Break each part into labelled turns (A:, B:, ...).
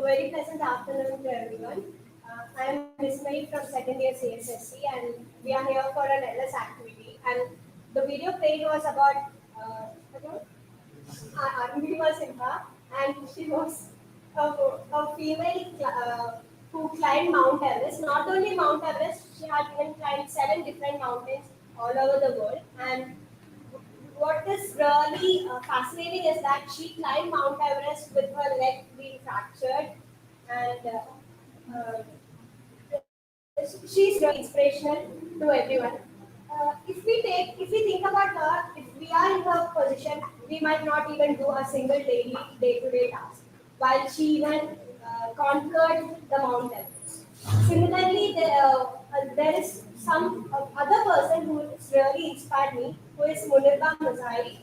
A: A very pleasant afternoon to everyone. I am Miss May from second year CSSE, and we are here for an LS activity. And the video played was about Armila Simha, and she was a female who climbed Mount Everest. Not only Mount Everest, she had even climbed 7 different mountains all over the world. And what is really fascinating is that she climbed Mount Everest with her leg being fractured, and she's really inspirational to everyone. If we think about her, if we are in her position, we might not even do a single daily day-to-day task, while she even conquered the mountain. Similarly, there is some other person who has really inspired me, who is Munirba Muzai,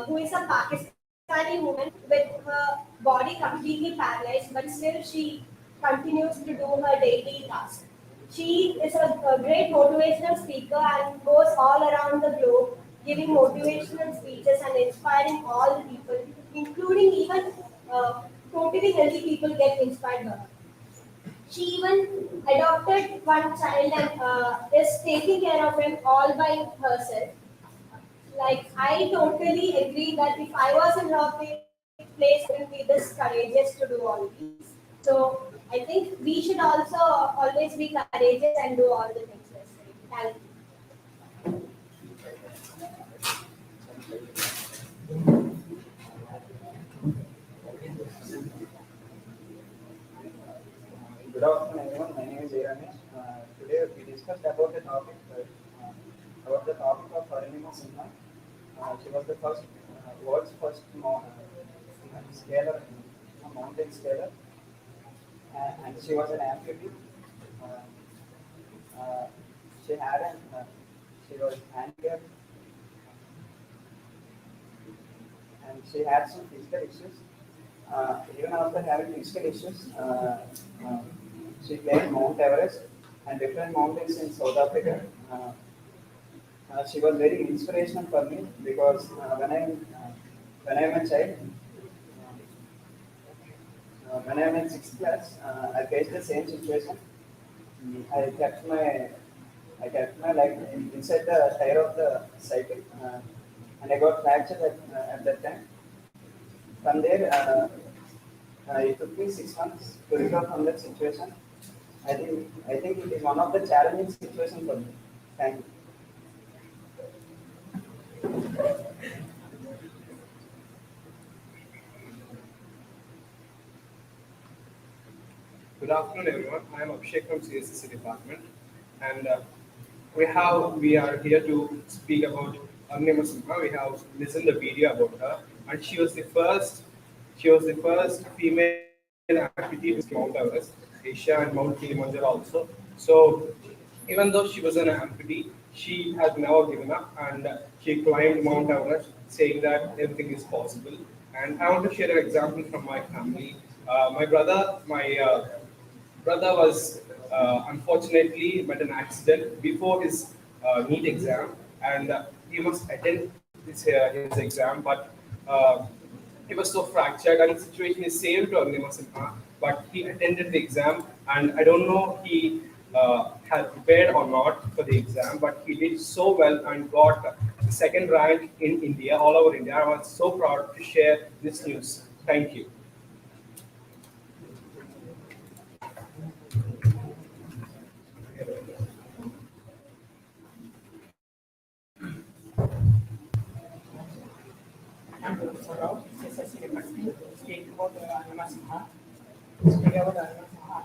A: who is a Pakistani woman with her body completely paralyzed, but still she continues to do her daily tasks. She is a great motivational speaker and goes all around the globe giving motivational speeches and inspiring all the people, including even totally healthy people get inspired by her. She even adopted one child and is taking care of him all by herself. Like, I totally agree that if I was in her place, I wouldn't be this courageous to do all these. So I think we should also always be courageous and do all the things necessary. Thank you.
B: Good afternoon, everyone. My name is Ramesh. Today we discussed about the topic of Arunima Sinha. She was the world's first scaler, mountain scaler, and she was an amputee. Uh, uh, she had she was handicapped, and she had some physical issues. Even after having physical issues, she climbed Mount Everest and different mountains in South Africa. She was very inspirational for me because when I'm a child, when I'm in sixth class, I faced the same situation. I kept my leg inside the tire of the cycle, and I got fractured at that time. From there, it took me 6 months to recover from that situation. I think it is one of the challenging situations for me. Thank you.
C: Good afternoon, everyone. I am Abhishek from CSSE department, and we are here to speak about Arunima Simha. We have listened the video about her, and she was the first female amputee to Mount Everest, Asia, and Mount Kilimanjaro also. So, even though she was an amputee, she has never given up, and she climbed Mount Everest, saying that everything is possible. And I want to share an example from my family. My brother was unfortunately met an accident before his NEET exam, and he must attend his exam, but he was so fractured, and the situation is same to Arunima Sinha, but he attended the exam, and I don't know he had prepared or not for the exam, but he did so well and got the second rank in India, all over India. I was so proud to share this news. Thank you.
D: I'm Professor Rao, CSSE department, speaking about Arunima Sinha. Speaking about Arunima Sinha,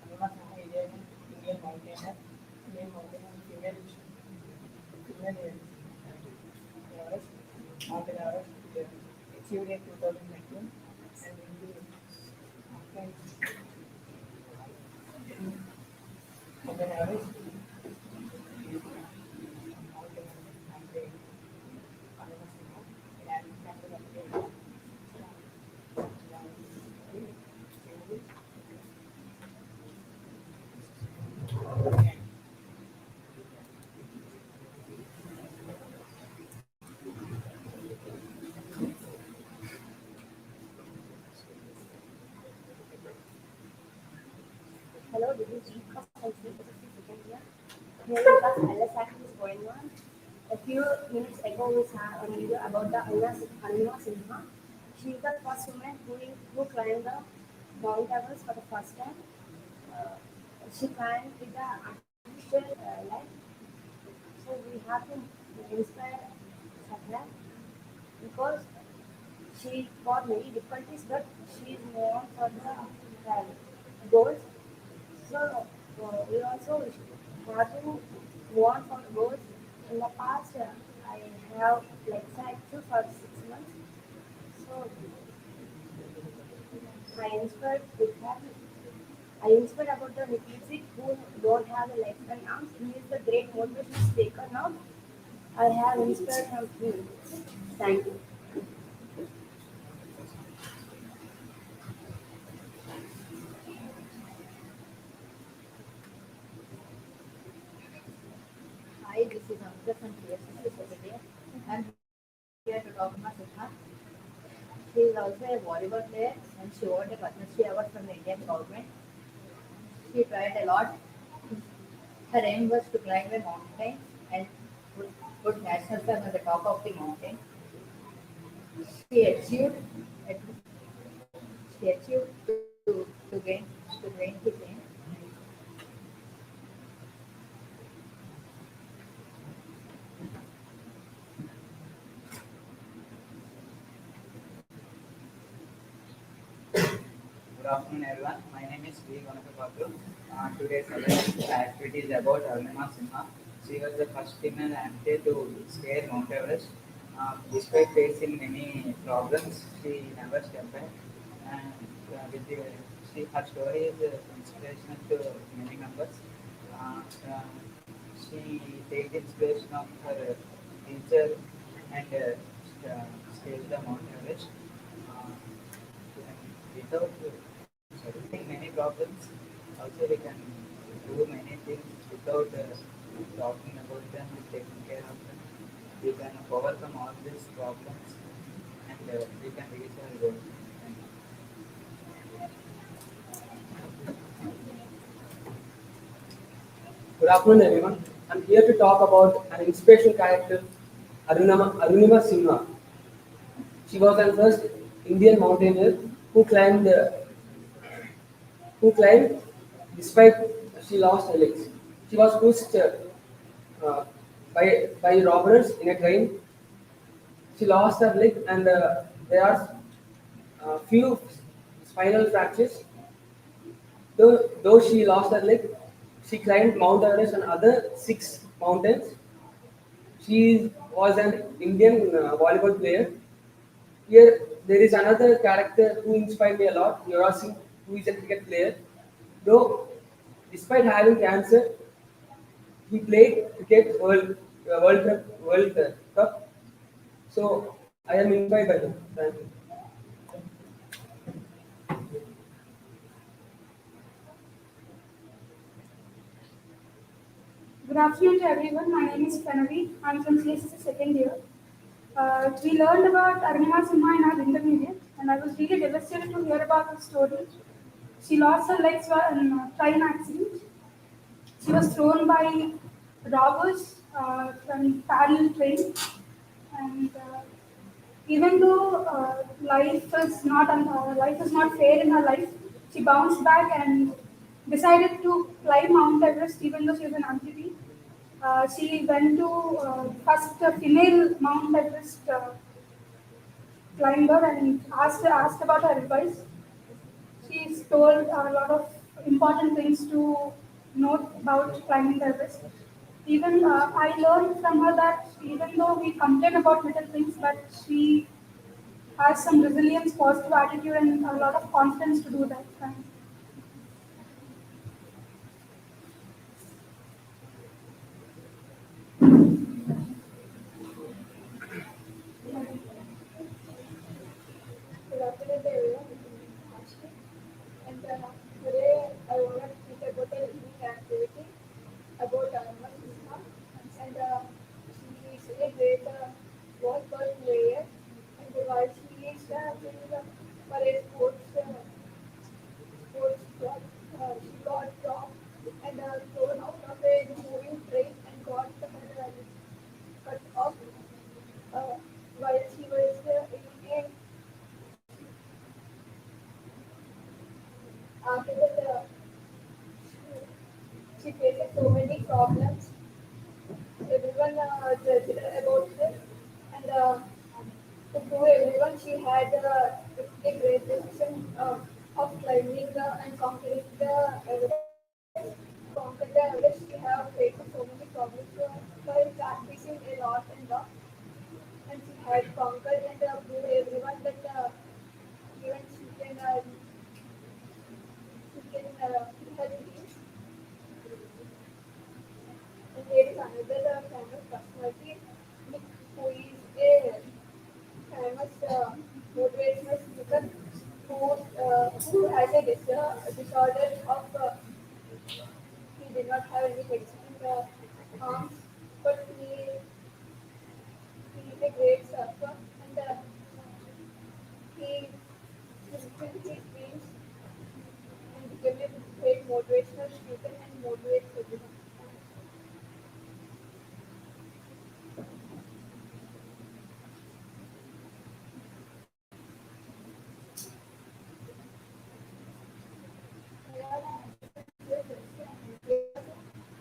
D: Arunima Sinha is an Indian mountaineer, female Everest, Mountain Everest, achieved in 2019, and in the Mountain Everest,
E: Hello, this is Jeet from CSSE second year. Here in class LS activity is going on. A few minutes ago, we saw a video about the Anima Sinha. She is the first woman who climbed the Mount Everest for the first time. Uh, she climbed with the artificial life. So we have to inspire her because she got many difficulties, but she is known for the goals. So we also have to want for goals. In the past, I have like cycle for 6 months. So I inspired with her. I inspired about the music who don't have a legs and arms. He is the great motivation speaker now. I have inspired from him. Thank you.
F: Hi, this is Amrita from CSSE. I'm here to talk about Sukha. She is also a volleyball player and she won a Padma Shri Award from the Indian government. She tried a lot. Her aim was to climb a mountain and put national flag on the top of the mountain. She achieved it. She achieved to gain his aim.
G: Good afternoon, everyone. My name is V. Ganapathu. Today's activity is about Arunima Sinha. She was the first female amputee to scale Mount Everest. Despite facing many problems, she never stepped back. And her story is inspirational to many members. Uh, uh, she takes inspiration of her teacher and scaled the Mount Everest. Uh, Without solving many problems, also we can do many things without talking about them and taking care of them. We can overcome all these problems and we can reach our goal. Thank you.
H: Good afternoon, everyone. I'm here to talk about an inspirational character, Arunima Sinha. She was the first Indian mountaineer who climbed despite she lost her legs. She was pushed uh, by robbers in a train. She lost her leg, and there are few spinal fractures. Though she lost her leg, she climbed Mount Everest and other six mountains. She was an Indian volleyball player. Here, there is another character who inspired me a lot, Yuvraj Singh, who is a cricket player. Though, despite having cancer, he played cricket World Cup. So, I am inspired by him. Thank you.
I: Good afternoon to everyone. My name is Pranavi. I'm from CSSE second year. We learned about Arunima Sinha in our intermediate, and I was really devastated to hear about her story. She lost her legs in a train accident. She was thrown by robbers from parallel train, and even though life is not fair in her life, she bounced back and decided to climb Mount Everest, even though she was an amputee. She went to first female Mount Everest climber and asked about her advice. She's told a lot of important things to note about climbing the Everest. Even I learned from her that even though we complain about little things, but she has some resilience, positive attitude, and a lot of confidence to do that. And
A: Good afternoon, everyone. This is Ashmi. And today I want to speak about a unique activity about Anma Sinha. And she is a great volleyball player. And while she is playing for a sports everyone judged about her. And to prove everyone, she had a great decision of climbing and conquering the Everest. Conquer the Everest, she have faced so many problems while practicing a lot and lot. And she had conquered and proved everyone that even she can kill her dreams. And there is another famous personality who is a famous motivational speaker who has a disorder of he did not have any legs in the arms, but he is a great surfer and he fulfilled his dreams and became a great motivational speaker and motivates everyone.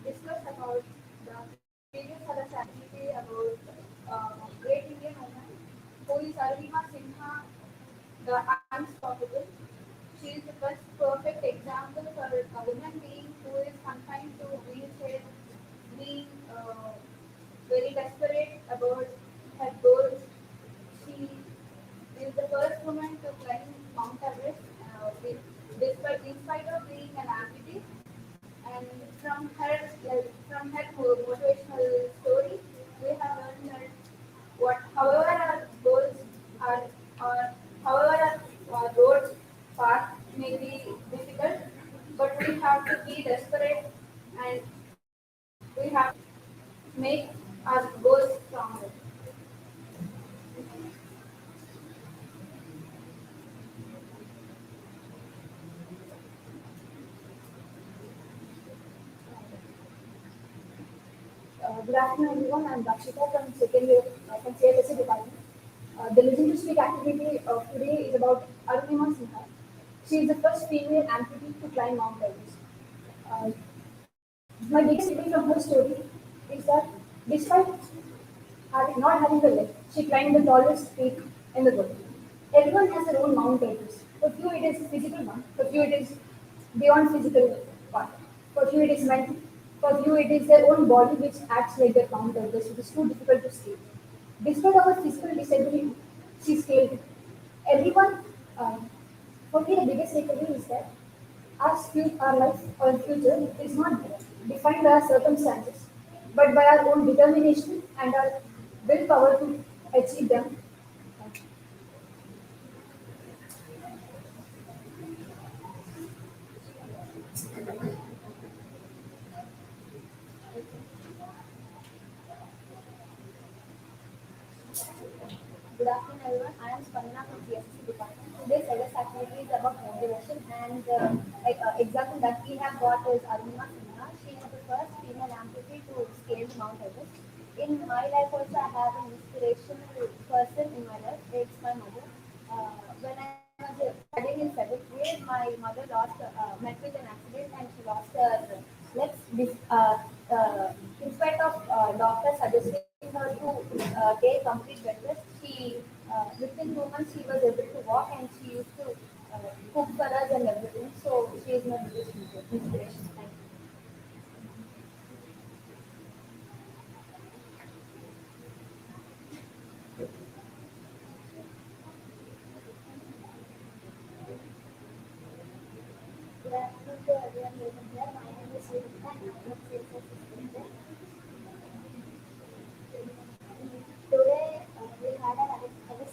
A: Discuss about the previous other activity about great Indian woman who is Arunima Sinha, the unstoppable. She is the first perfect example for a woman being who is confined to wheelchair, being very desperate about her goals. She is the first woman to climb Mount Everest, in spite of being an amputee. And from her motivational story, we have learned that however our goals are, or however our road path may be difficult, but we have to be desperate and we have to make our goals stronger. Good afternoon, everyone. I'm Dakshita from second year from CSSE department. The Listen to Speak activity of today is about Arunima Sinha. She is the first female amputee to climb Mount Everest. Uh, my biggest takeaway from her story is that despite not having the leg, she climbed the tallest peak in the world. Everyone has their own Mount Everest. For few it is physical one, for few it is beyond physical part. For few it is mental, for few it is their own body which acts like their Mount Everest, which is too difficult to scale. Despite our physical disability, she scaled it. Everyone, for me the biggest takeaway is that our life, our future is not defined by our circumstances, but by our own determination and our willpower to achieve them.
E: Good afternoon, everyone. I am Spandana from CSSE department. Today's service activity is about motivation, and example that we have got is Arunima Sinha. She is the first female amputee to scale Mount Everest. In my life, also, I have an inspirational person in my life. It's my mother. When I was studying in seventh grade, my mother met with an accident and she lost her legs. In spite of doctors suggesting her to take complete bed rest, she within 2 months she was able to walk and she used to cook for us and everything. So she is my biggest inspiration. Thank you. Good afternoon to everyone living here. My name is Srivita and I am a CSSE student. Today we had a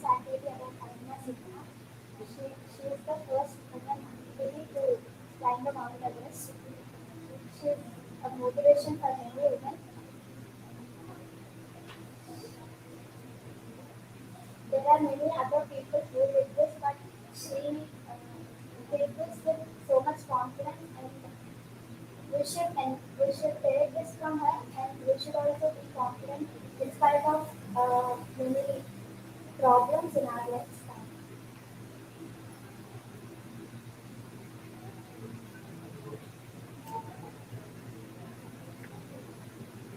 E: activity about Aruna Sinha. She is the first woman really to climb the Mount Everest. She is a motivation for many women. There are many other people who did this, but she did this with so much confidence, and we should take this from her, and we should also be confident in spite of many problems in our lifetime.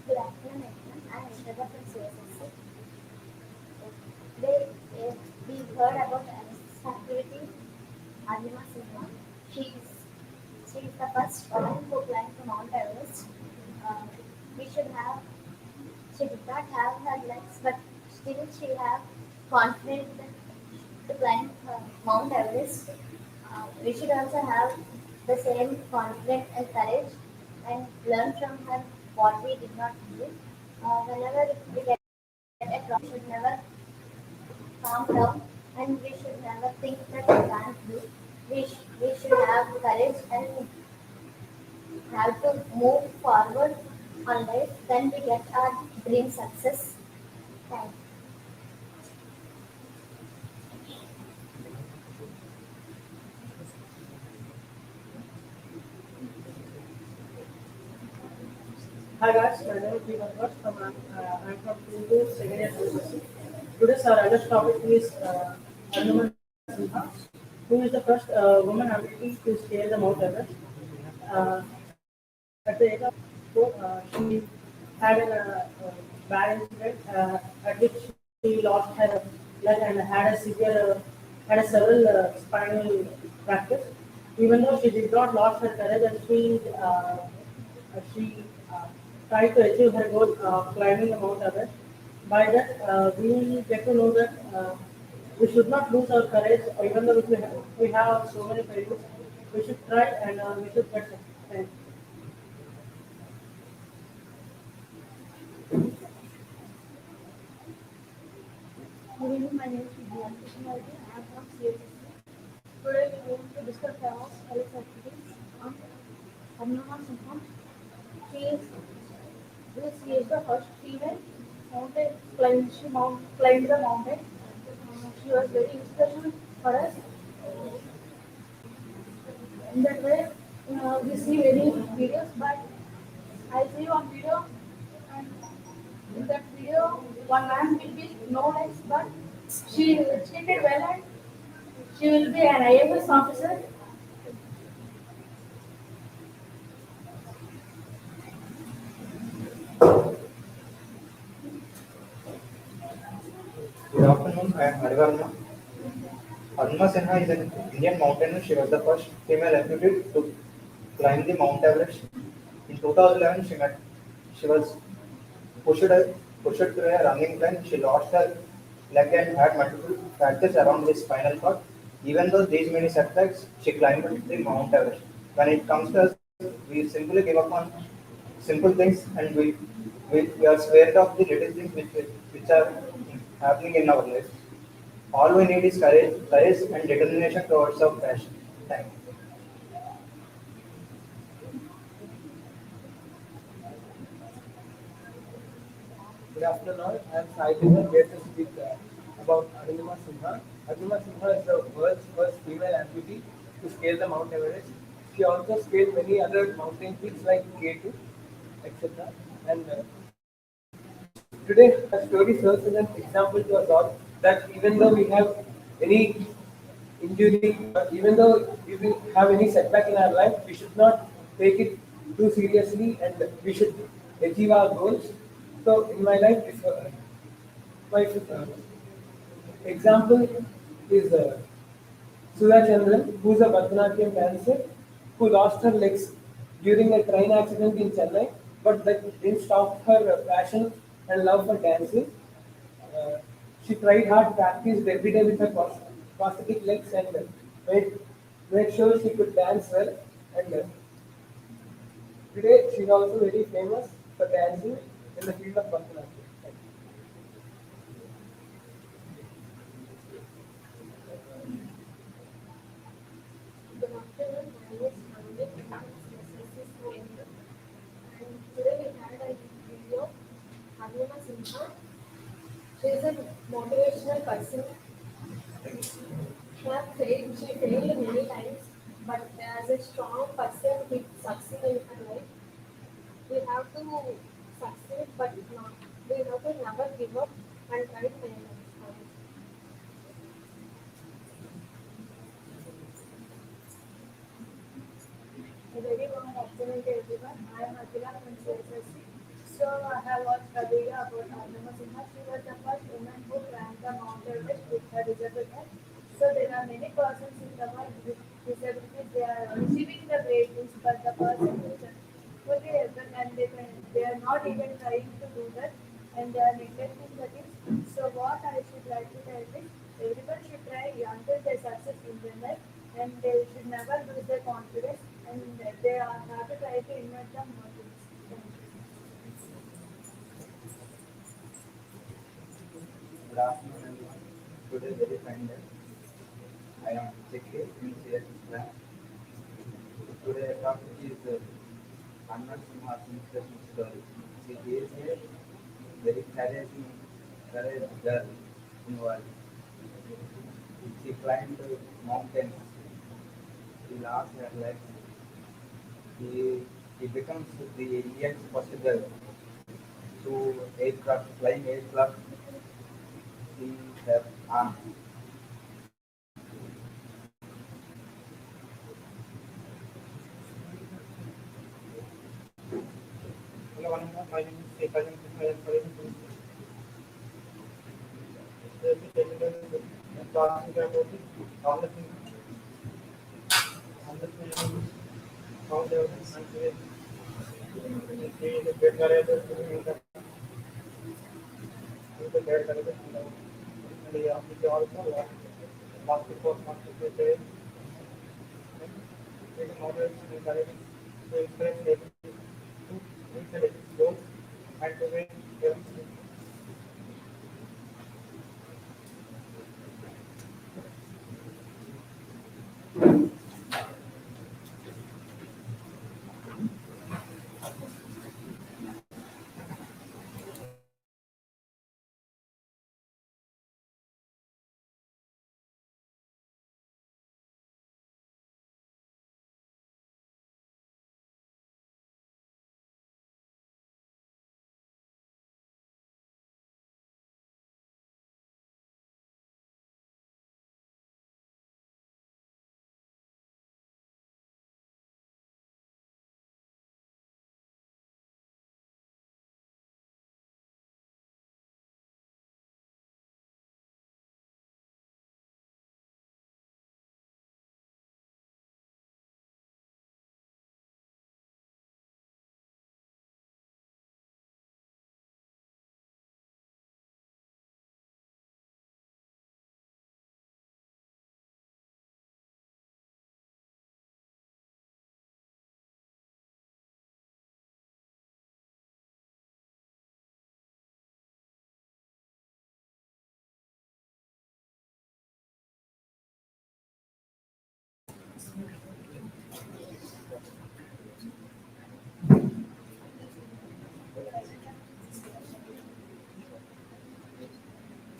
E: Good afternoon, everyone. I am Ishita first woman who climbed the Mount Everest. Uh, we should have. She did not have her legs, but still she have confidence to climb Mount Everest. We should also have the same confidence and courage and learn from her what we did not do. Whenever we get a problem, we should never calm down and we should never think that we can't do. We should have courage and have to move forward on life. Then we get our dream success. Thank you.
D: Hi guys, my name is Deepak from I'm from Hindu second year CSSE. Today's our other topic is Hanuman Sinha, who is the first woman amputee to scale the Mount Everest. Uh, at the age of 4, she had a bad incident at which she lost her leg and had a several spinal fractures. Even though she did not lose her courage and she tried to achieve her goal climbing the Mount Everest. By that, we get to know that we should not lose our courage, even though we have so many failures. We should try and we should get success.
J: Good evening, my name is Vidya. I am from CSSE. Today we are going to discuss about Alex activities on Abnormal Symptom. She is, she is the first female mountain climb. Climbed the mountain. She was very inspirational for us. In that way, we see many videos, but I see one video, and in that video, one man will be no legs, but she treated well and she will be an IFS officer.
K: Good afternoon, I am Harivarma. Aruna Sinha is an Indian mountaineer. She was the first female amputee to climb the Mount Everest. In 2011, she was pushed, pushed to a running climb. She lost her leg and had multiple fractures around the spinal cord. Even though these many setbacks, she climbed the Mount Everest. When it comes to us, we simply give up on simple things and we are scared of the little things which are happening in our life. All we need is courage and determination towards our passion. Thank you.
H: Good afternoon all. I am Sai Devan, here to speak about Arunima Sinha. Arunima Sinha is the world's first female amputee to scale the Mount Everest. She also scaled many other mountain peaks like K2, etc. And today, her story serves as an example to us all that even though we have any injury, or even though if we have any setback in our life, we should not take it too seriously and we should achieve our goals. So, in my life, if, my example is Sudha Chandran, who is a Bharatanatyam dancer, who lost her legs during a train accident in Chennai, but that didn't stop her passion and love for dancing. Uh, she tried hard, practiced every day with her prosthetic legs, and made, made sure she could dance well. And today, she's also very famous for dancing in the field of Bharatanatyam. Thank you.
J: Good afternoon, my name is Manvi from CSSE student. And today we had a video Hanuma Sinha. She is a motivational person. She failed many times, but as a strong person, we succeed in her life. We have to succeed, but not. We have to never give up and try to make it. A very warm afternoon to everyone. I am Akila from CSSE. So I have watched a video about Arnama Sinha. She was the first woman who climbed the Mount Everest with her disability. So there are many persons in the world with disabilities. They are receiving the great things, but the
F: do that, and they are neglecting the things. So what I should like to tell is, everyone should try until they success in their life, and they should never lose their confidence, and they are have to try to invent them more things. Thank you.
G: Good afternoon, everyone. Today, very fine day. I am Chekki in CSSE class. Today, topic is Anna Sinha's inspiration story. She is a very courageous girl in the world. She climbed mountains. She lost her legs. He becomes the Indian first girl to flying aircraft in her arm.
K: Hello, Anima. My name is Ekajam Krishna. I am studying in talking about the developing how the country is a great career in the great career and they also last before not to say taking models and career to express it to reach its goals and to win them.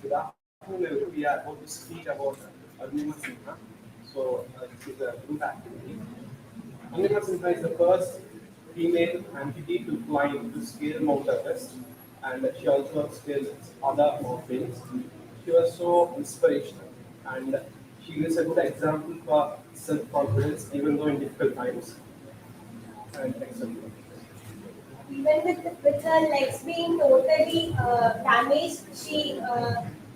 C: Good afternoon, everyone. We are about to speak about Arunima Sinha. So, this is a group activity. Arunima Sinha is the first female entity to climb to scale Mount Everest, and she also scaled other mountains. She was so inspirational, and she is a good example for self-confidence, even though in difficult times. And excellent.
A: Even with her legs being totally damaged, she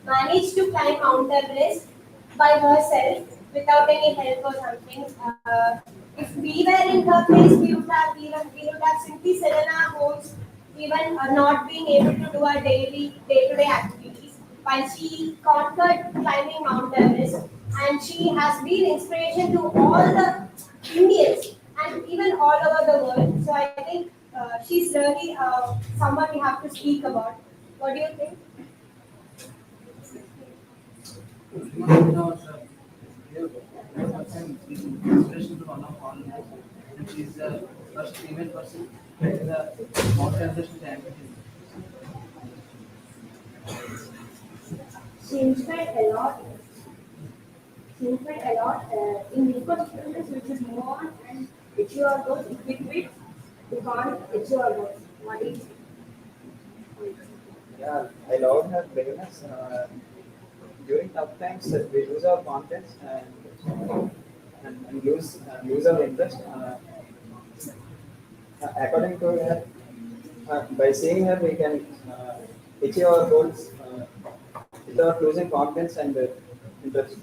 A: managed to climb Mount Everest by herself without any help or something. If we were in her place, we would have simply sat in our homes, even not being able to do our daily day-to-day activities. While she conquered climbing Mount Everest, and she has been inspiration to all the Indians and even all over the world. So I think she's really someone we have to speak about. What do you think?
G: Inspiration to one of all, and she's the first female person in the Mount Everest champion.
E: She inspired a lot. She inspired a lot in ecosystem which is move on and achieve our goals. If we quit, we can't achieve our goals. What is
B: Yeah, I love her braveness. During tough times, we lose our confidence and lose our interest. According to her, by seeing her, we can achieve our goals without losing confidence and interest.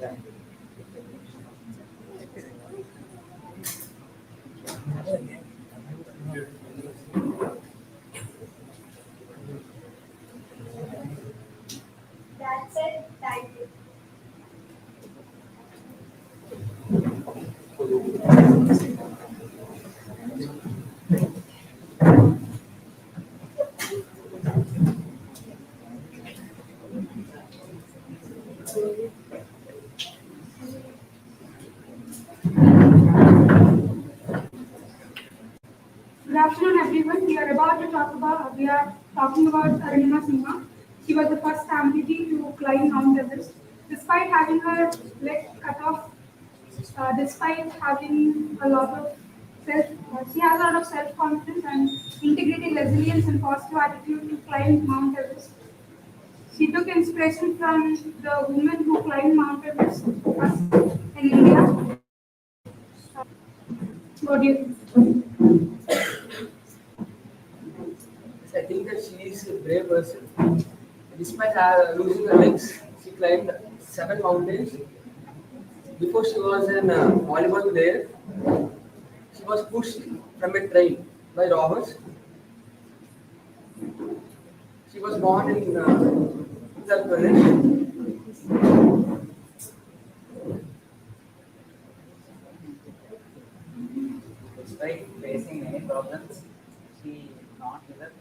I: we are talking about Arunima Singha. She was the first amputee to climb Mount Everest, despite having her leg cut off. Despite having a lot of she has a lot of self-confidence and integrated resilience and positive attitude to climb Mount Everest. She took inspiration from the women who climbed Mount Everest in India. What do you think?
H: Yes, I think that she is a brave person. Despite losing her legs, she climbed 7 mountains. Before she was in volleyball player, she was pushed from a train by robbers. She was born in Uttar Pradesh.
G: Despite facing many problems, she not give up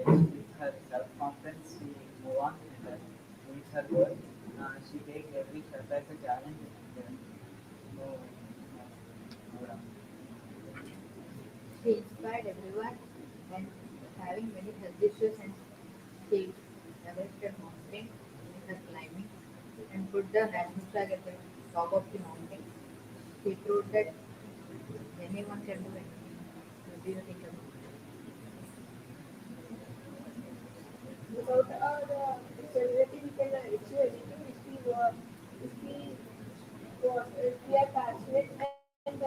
G: and with her self-confidence, she move on and reach her goal. She take every step as a challenge and move on.
F: She inspired everyone and having many health issues and she Everested mountain in her climbing and put the national flag at the top of the mountain. She proved that anyone can do anything. What do you think about
J: Without the celebrity, we can achieve anything if we are passionate and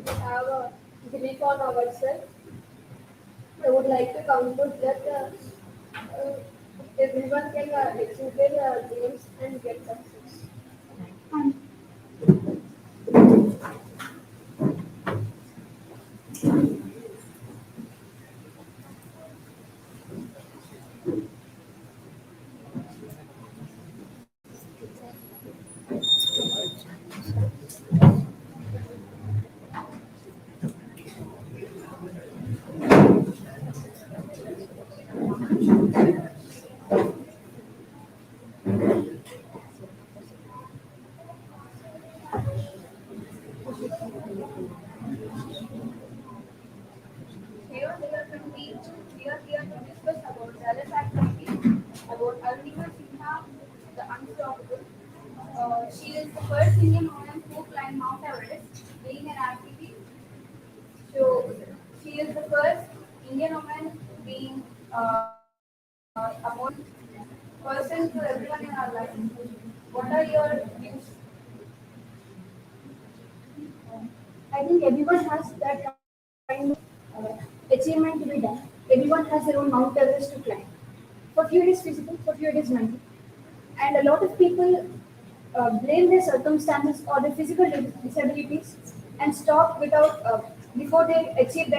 J: have a belief on ourselves. I would like to conclude that everyone can achieve their dreams and get success. Here we are going to teach. We are here to discuss about Dallas activity, about Arunima Sinha, the unstoppable. She is the first Indian woman who climbed Mount Everest, being an activist. So she is the first Indian woman being a person to everyone in our life. What are your views? I think everyone has that kind of achievement to be done. Everyone has their own Mount Everest to climb. For few it is physical, for few it is mental. And a lot of people blame their circumstances or their physical disabilities and stop without before they achieve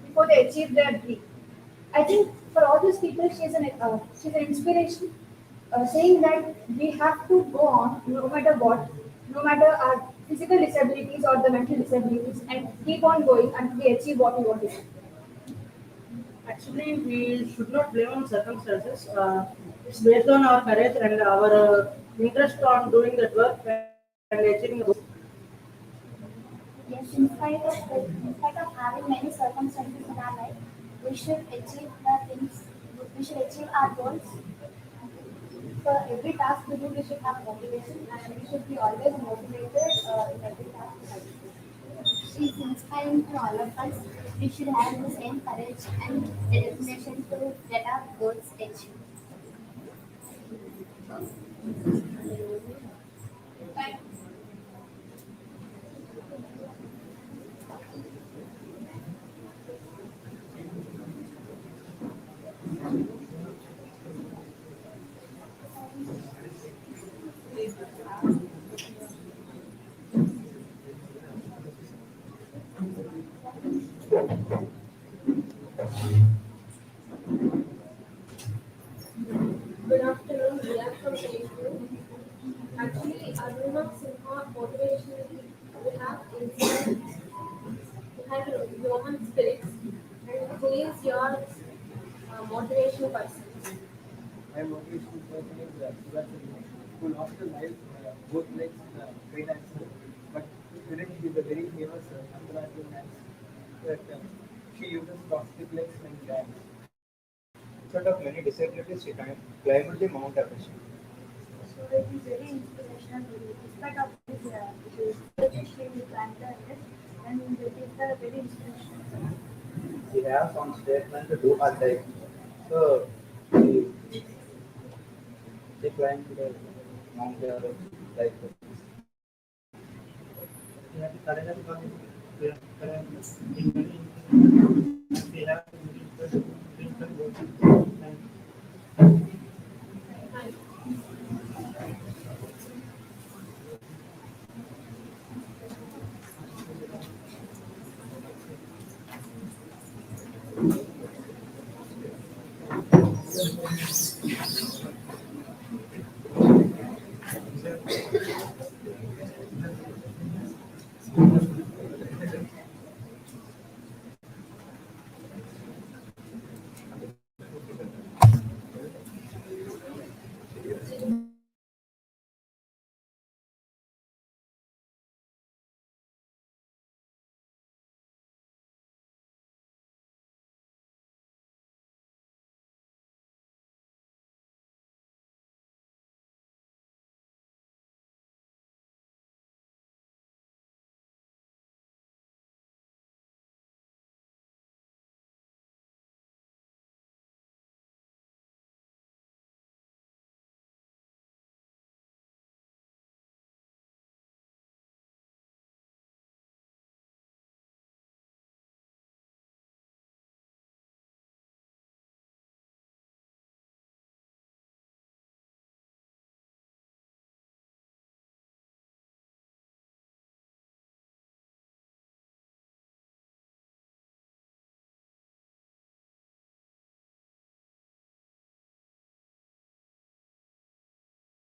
J: before they achieve their dream. I think for all these people, she's an inspiration, saying that we have to go on no matter what, no matter our physical disabilities or the mental disabilities, and keep on going until we achieve what we want to do.
D: Actually, we should not blame on circumstances. It's based on our courage and our interest on doing that work and achieving the goals.
J: Yes, in spite of having many circumstances in our life, we should achieve the things, we should achieve our goals. For every task we do, we should have motivation and we should be always motivated in every task. She is inspiring to all of us. We should have the same courage and determination to get our goals achieved. Good afternoon, we are from Sheffield. Actually, Aruna Sinha motivationally we have insight, we have a human spirits, and who is your motivational person?
H: My motivation person is Sivasana, who lost her life, both legs in a train accident. But today he is a very famous Bharatanatyam dancer.
D: She uses prosthetic legs and legs.
K: Instead of many disabilities, she climbed the Mount Everest.
J: So it is very inspirational to me. Despite of this disability, she will climb the Everest, and it is very inspirational.
K: She has some statement to do or die. So she climbed the Mount Everest like we have to current we have